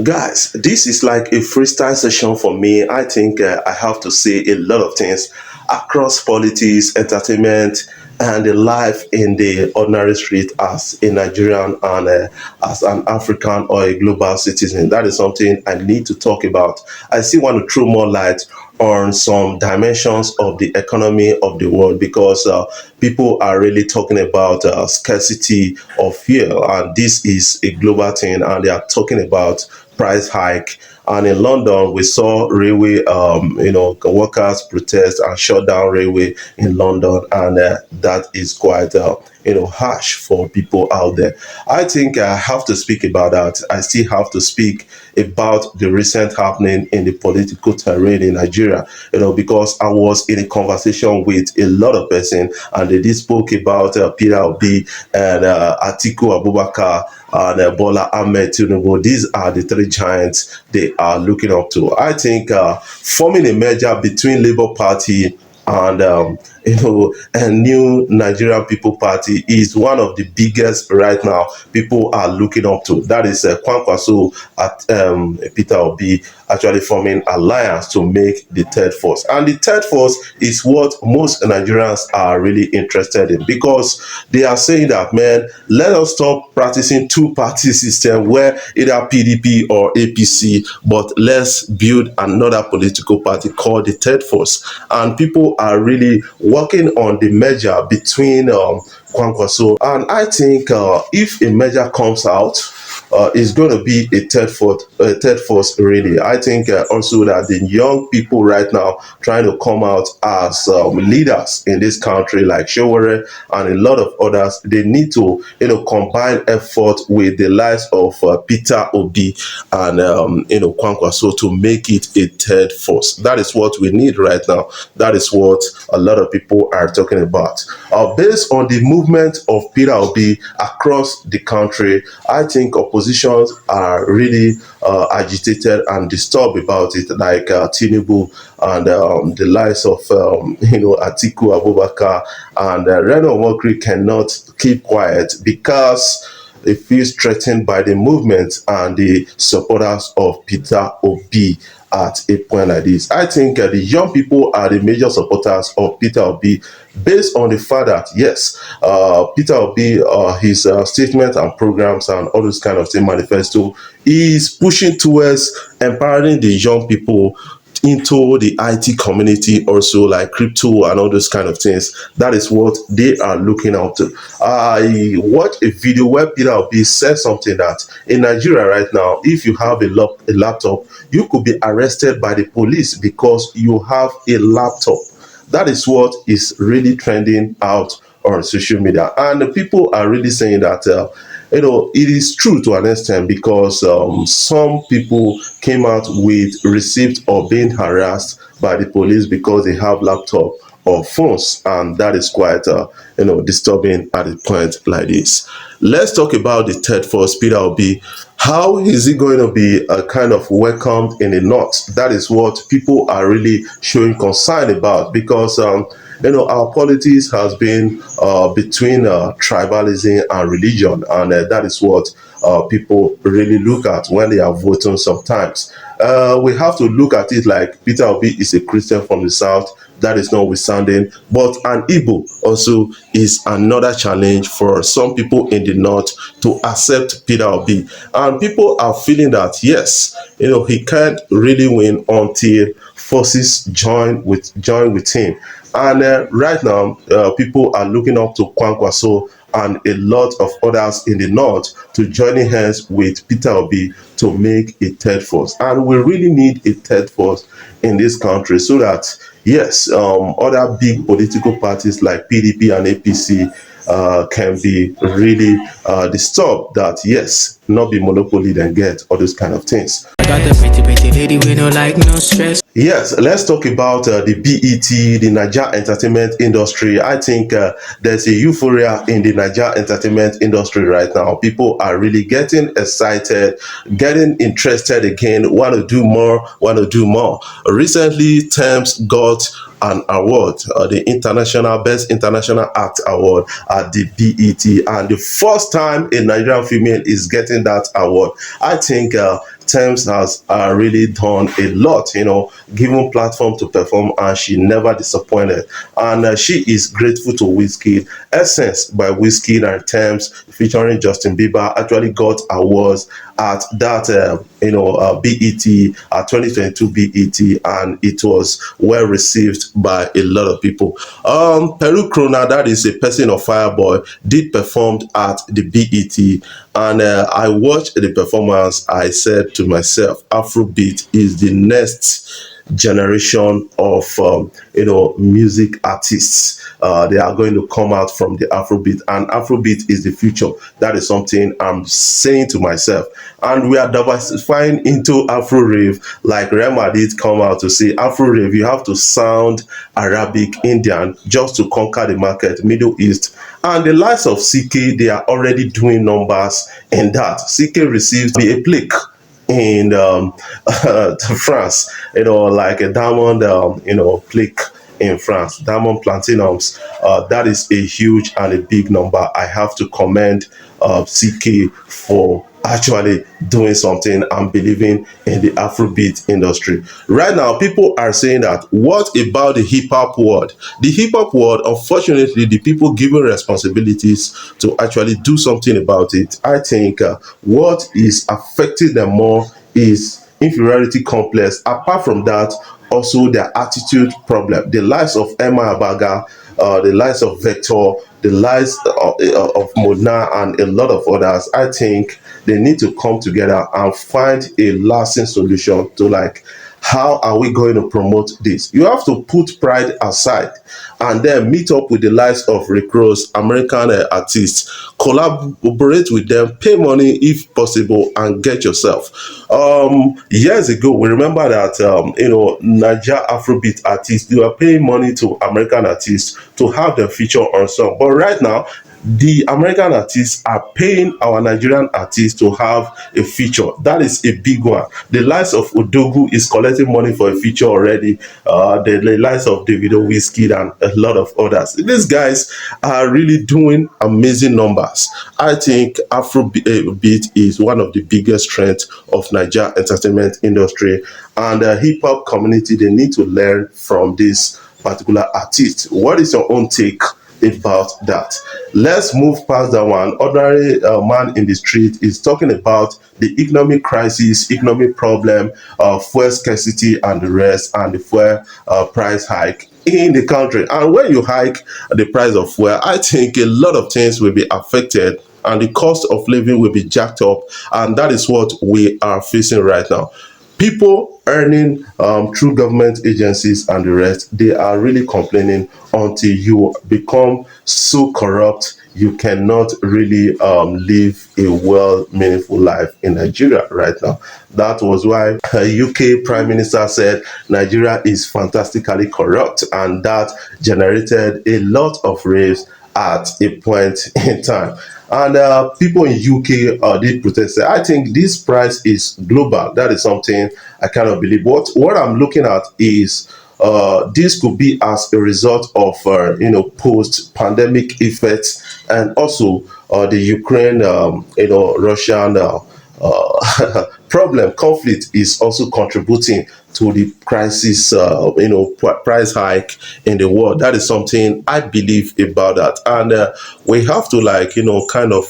Guys, this is like a freestyle session for me. I think I have to say a lot of things across politics, entertainment, and the life in the ordinary street as a Nigerian and as an African or a global citizen. That is something I need to talk about. I still want to throw more light on some dimensions of the economy of the world because people are really talking about scarcity of fuel, and this is a global thing, and they are talking about price hike. And in London, we saw railway, workers protest and shut down railway in London, and that is quite, harsh for people out there. I think I have to speak about that. I still have to speak about the recent happening in the political terrain in Nigeria, because I was in a conversation with a lot of persons, and they did spoke about Peter Obi and Atiku Abubakar and Bola Ahmed Tinubu. These are the three giants they are looking up to. I think forming a merger between Labour Party and a new Nigerian People Party is one of the biggest right now people are looking up to. That is Kwankwaso at Peter Obi actually forming alliance to make the third force. And the third force is what most Nigerians are really interested in, because they are saying that, man, let us stop practicing two-party system where either PDP or APC, but let's build another political party called the third force. And people are really working on the merger between Kwankwaso, and I think if a merger comes out, it's going to be a third force really. I think also that the young people right now trying to come out as leaders in this country, like Sowore and a lot of others, they need to combine effort with the likes of Peter Obi and Kwankwaso to make it a third force. That is what we need right now. That is what a lot of people are talking about. Based on the movement of Peter Obi across the country, I think oppositions are really agitated and disturbed about it, like Tinubu and the likes of Atiku Abubakar and Reno Omokri cannot keep quiet because they feel threatened by the movement and the supporters of Peter Obi at a point like this. I think the young people are the major supporters of Peter Obi, based on the fact that, yes, Peter Obi, his statements and programs and all those kind of things, manifesto, is pushing towards empowering the young people into the IT community, also like crypto and all those kind of things. That is what they are looking out to. I watched a video where Peter Obi said something that in Nigeria right now, if you have a laptop, you could be arrested by the police because you have a laptop. That is what is really trending out on social media, and the people are really saying that it is true to an extent, because some people came out with receipt of being harassed by the police because they have laptop or phones, and that is quite disturbing at a point like this. Let's talk about the third force, Peter Obi. How is it going to be kind of welcomed in the north? That is what people are really showing concern about, because our politics has been between tribalism and religion, and that is what people really look at when they are voting sometimes. We have to look at it like Peter Obi is a Christian from the south. That is notwithstanding, but an Igbo also is another challenge for some people in the north to accept Peter Obi. And people are feeling that, yes, he can't really win until forces join with him. And right now, people are looking up to Kwankwaso and a lot of others in the north to joining hands with Peter Obi to make a third force. And we really need a third force in this country, so that, yes, other big political parties like PDP and APC can be really disturbed that, yes, not be monopoly then get all those kind of things. I got the pretty lady with no like no stress. Yes, let's talk about the BET, the Niger entertainment industry. I think there's a euphoria in the Niger entertainment industry right now. People are really getting excited, getting interested again, want to do more. Recently, Thames got an award, the Best International Act Award at the BET, and the first time a Nigerian female is getting that award. I think Thames has really done a lot, given platform to perform, and she never disappointed. And she is grateful to Wizkid. Essence by Wizkid and Thames featuring Justin Bieber actually got awards at that BET, 2022 BET, and it was well received by a lot of people. Peru Krona, that is a person of Fireboy, did perform at the BET, and I watched the performance. I said to myself, Afrobeat is the next generation of music artists. They are going to come out from the Afrobeat, and Afrobeat is the future. That is something I'm saying to myself. And we are diversifying into Afro rave, like Rema did come out to say Afro rave. You have to sound Arabic, Indian, just to conquer the market, Middle East. And the likes of CK, they are already doing numbers in that. CK receives a plaque in France, like a diamond, plaque in France, diamond platinums. That is a huge and a big number. I have to commend CK for actually doing something and believing in the Afrobeat industry. Right now, people are saying that, what about the hip hop world? The hip hop world, unfortunately, the people given responsibilities to actually do something about it, I think what is affecting them more is inferiority complex. Apart from that, also their attitude problem. The lives of Emma Abaga, the lives of Vector, the lives of Modena, and a lot of others. I think they need to come together and find a lasting solution to, like, how are we going to promote this? You have to put pride aside and then meet up with the likes of Rick Ross, American artists, collaborate with them, pay money if possible, and get yourself. Years ago, we remember that Niger Afrobeat artists, they were paying money to American artists to have them feature on song. But right now, the American artists are paying our Nigerian artists to have a feature. That is a big one. The likes of Odogu is collecting money for a feature already. The likes of Davido, Wizkid, and a lot of others. These guys are really doing amazing numbers. I think Afrobeat is one of the biggest strengths of Nigeria entertainment industry, and the hip hop community, they need to learn from this particular artist. What is your own take about that? Let's move past that one. Ordinary man in the street is talking about the economic crisis, economic problem, fuel scarcity, and the rest, and the fuel price hike in the country. And when you hike the price of fuel, I think a lot of things will be affected, and the cost of living will be jacked up, and that is what we are facing right now. People earning through government agencies and the rest, they are really complaining until you become so corrupt you cannot really live a well, meaningful life in Nigeria right now. That was why UK Prime Minister said Nigeria is fantastically corrupt, and that generated a lot of raves at a point in time. And people in UK did protest. I think this price is global. That is something I cannot believe. What I'm looking at is this could be as a result of post-pandemic effects, and also the Ukraine Russian problem conflict is also contributing to the crisis, price hike in the world. That is something I believe about that, and we have to, like, kind of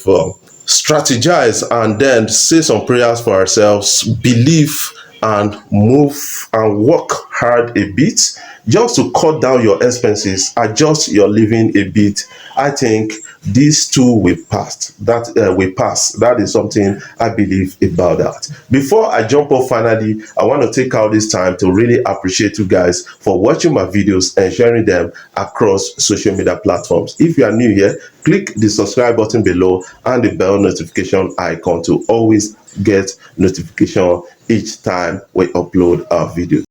strategize and then say some prayers for ourselves, believe, and move and work hard a bit just to cut down your expenses, adjust your living a bit. I think these two will pass. That is something I believe about that. Before I jump off, finally, I want to take out this time to really appreciate you guys for watching my videos and sharing them across social media platforms. If you are new here, click the subscribe button below and the bell notification icon to always get notification each time we upload our video.